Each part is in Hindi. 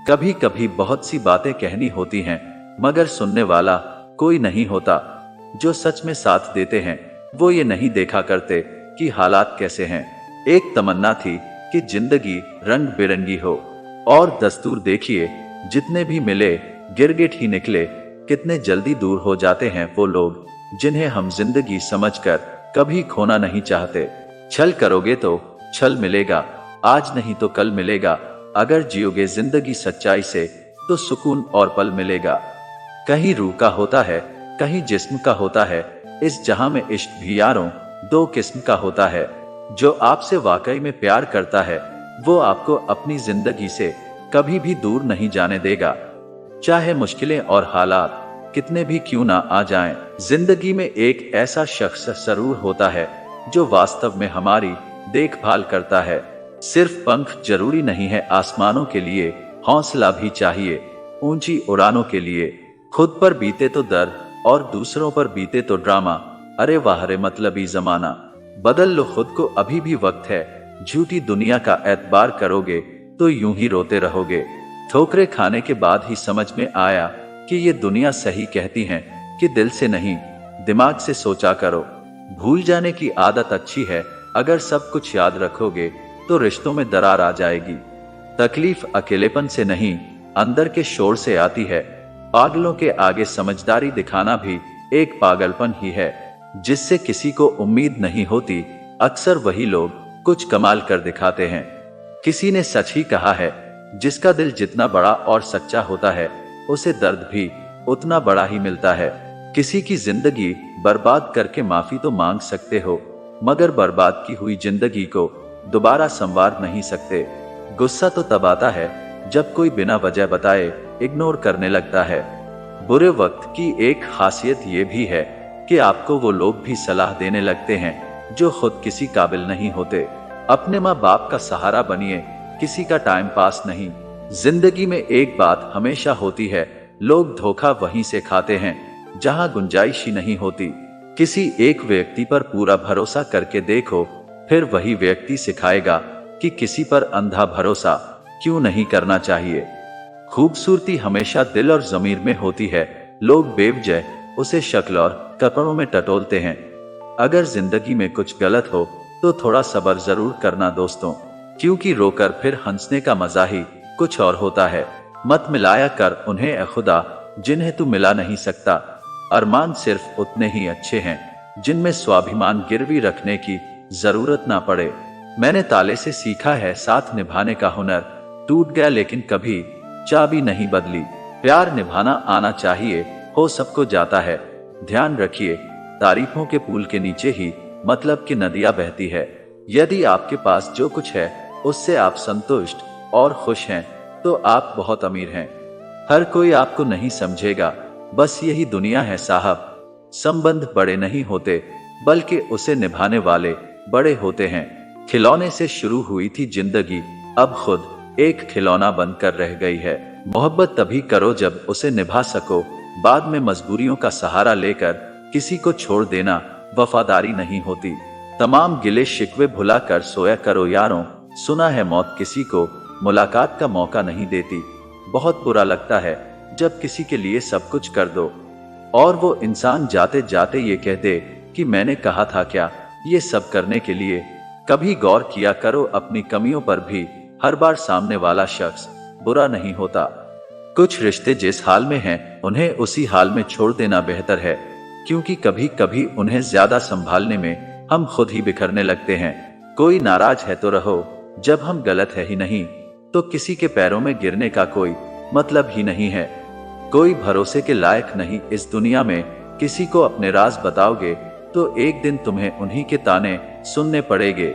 कभी कभी बहुत सी बातें कहनी होती हैं, मगर सुनने वाला कोई नहीं होता। जो सच में साथ देते हैं वो ये नहीं देखा करते कि हालात कैसे हैं। एक तमन्ना थी कि जिंदगी रंग बिरंगी हो, और दस्तूर देखिए, जितने भी मिले गिरगिट ही निकले। कितने जल्दी दूर हो जाते हैं वो लोग जिन्हें हम जिंदगी समझकर कभी खोना नहीं चाहते। छल करोगे तो छल मिलेगा, आज नहीं तो कल मिलेगा। अगर जियोगे जिंदगी सच्चाई से तो सुकून और पल मिलेगा। कहीं रूह का होता है, कहीं जिस्म का होता है। इस जहां में इश्क भी यारों दो किस्म का होता है। जो आपसे वाकई में प्यार करता है वो आपको अपनी जिंदगी से कभी भी दूर नहीं जाने देगा। चाहे मुश्किलें और हालात कितने भी क्यों ना आ जाएं, जिंदगी में एक ऐसा शख्स जरूर होता है जो वास्तव में हमारी देखभाल करता है। सिर्फ पंख जरूरी नहीं है आसमानों के लिए, हौसला भी चाहिए ऊंची उड़ानों के लिए। खुद पर बीते तो दर्द और दूसरों पर बीते तो ड्रामा। अरे वाह रे मतलबी जमाना, बदल लो खुद को, अभी भी वक्त है। झूठी दुनिया का एतबार करोगे तो यूं ही रोते रहोगे। ठोकरे खाने के बाद ही समझ में आया कि ये दुनिया सही कहती है कि दिल से नहीं दिमाग से सोचा करो। भूल जाने की आदत अच्छी है, अगर सब कुछ याद रखोगे तो रिश्तों में दरार आ जाएगी। तकलीफ अकेलेपन से नहीं अंदर के शोर से आती है। पागलों के आगे समझदारी दिखाना भी एक पागलपन ही है। जिससे किसी को उम्मीद नहीं होती, अक्सर वही लोग कुछ कमाल कर दिखाते हैं। किसी ने सच ही कहा है, जिसका दिल जितना बड़ा और सच्चा होता है उसे दर्द भी उतना बड़ा ही मिलता है। किसी की जिंदगी बर्बाद करके माफी तो मांग सकते हो, मगर बर्बाद की हुई जिंदगी को दोबारा संवार नहीं सकते। गुस्सा तो तब आता है जब कोई बिना वजह बताए इग्नोर करने लगता है। बुरे वक्त की एक खासियत ये भी है कि आपको वो लोग भी सलाह देने लगते हैं जो खुद किसी काबिल नहीं होते। अपने माँ बाप का सहारा बनिए, किसी का टाइम पास नहीं। जिंदगी में एक बात हमेशा होती है, लोग धोखा वहीं से खाते हैं जहां गुंजाइश ही नहीं होती। किसी एक व्यक्ति पर पूरा भरोसा करके देखो, फिर वही व्यक्ति सिखाएगा कि किसी पर अंधा भरोसा क्यों नहीं करना चाहिए। खूबसूरती हमेशा दिल और ज़मीर में होती है। लोग बेवजह उसे शक्ल और कपड़ों में टटोलते हैं। अगर जिंदगी में कुछ गलत हो तो थोड़ा सब्र जरूर करना दोस्तों, क्योंकि रोकर फिर हंसने का मजा ही कुछ और होता है। मत मिलाया कर उन्हें ए खुदा जिन्हें तू मिला नहीं सकता। अरमान सिर्फ उतने ही अच्छे हैं जिनमें स्वाभिमान गिरवी रखने की जरूरत ना पड़े। मैंने ताले से सीखा है साथ निभाने का हुनर, टूट गया लेकिन कभी चाबी नहीं बदली। प्यार निभाना आना चाहिए, हो सबको जाता है। ध्यान रखिए, तारीफों के पुल के नीचे ही मतलब की नदियां बहती है। यदि आपके पास जो कुछ है उससे आप संतुष्ट और खुश हैं तो आप बहुत अमीर हैं। हर कोई आपको नहीं समझेगा, बस यही दुनिया है साहब। संबंध बड़े नहीं होते बल्कि उसे निभाने वाले बड़े होते हैं। खिलौने से शुरू हुई थी जिंदगी, अब खुद एक खिलौना बनकर रह गई है। मोहब्बत तभी करो जब उसे निभा सको, बाद में मजबूरियों का सहारा लेकर किसी को छोड़ देना वफादारी नहीं होती। तमाम गिले शिकवे भुला कर सोया करो यारों, सुना है मौत किसी को मुलाकात का मौका नहीं देती। बहुत बुरा लगता है जब किसी के लिए सब कुछ कर दो और वो इंसान जाते जाते ये कह दे कि मैंने कहा था क्या ये सब करने के लिए। कभी गौर किया करो अपनी कमियों पर भी, हर बार सामने वाला शख्स बुरा नहीं होता। कुछ रिश्ते जिस हाल में हैं उन्हें उसी हाल में छोड़ देना बेहतर है, क्योंकि कभी कभी उन्हें ज्यादा संभालने में हम खुद ही बिखरने लगते हैं। कोई नाराज है तो रहो, जब हम गलत है ही नहीं तो किसी के पैरों में गिरने का कोई मतलब ही नहीं है। कोई भरोसे के लायक नहीं इस दुनिया में, किसी को अपने राज बताओगे तो एक दिन तुम्हें उन्हीं के ताने सुनने पड़ेंगे।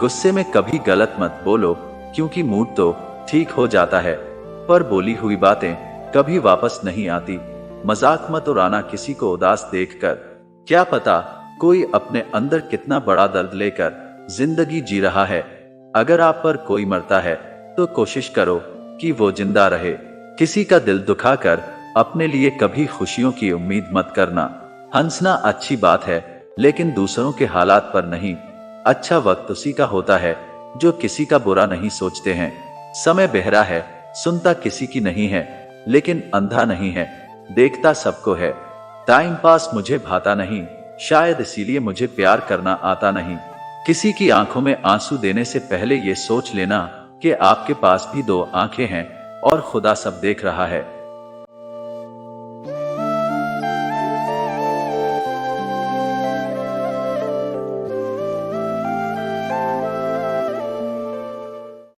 गुस्से में कभी गलत मत बोलो, क्योंकि मूड तो ठीक हो जाता है पर बोली हुई बातें कभी वापस नहीं आती। मजाक मत उड़ाना किसी को उदास देखकर, क्या पता कोई अपने अंदर कितना बड़ा दर्द लेकर जिंदगी जी रहा है। अगर आप पर कोई मरता है तो कोशिश करो कि वो जिंदा रहे। किसी का दिल दुखाकर अपने लिए कभी खुशियों की उम्मीद मत करना। हंसना अच्छी बात है लेकिन दूसरों के हालात पर नहीं। अच्छा वक्त उसी का होता है जो किसी का बुरा नहीं सोचते हैं। समय बहरा है सुनता किसी की नहीं है, लेकिन अंधा नहीं है, देखता सबको है। टाइम पास मुझे भाता नहीं, शायद इसीलिए मुझे प्यार करना आता नहीं। किसी की आंखों में आंसू देने से पहले ये सोच लेना कि आपके पास भी दो आंखें हैं और खुदा सब देख रहा है।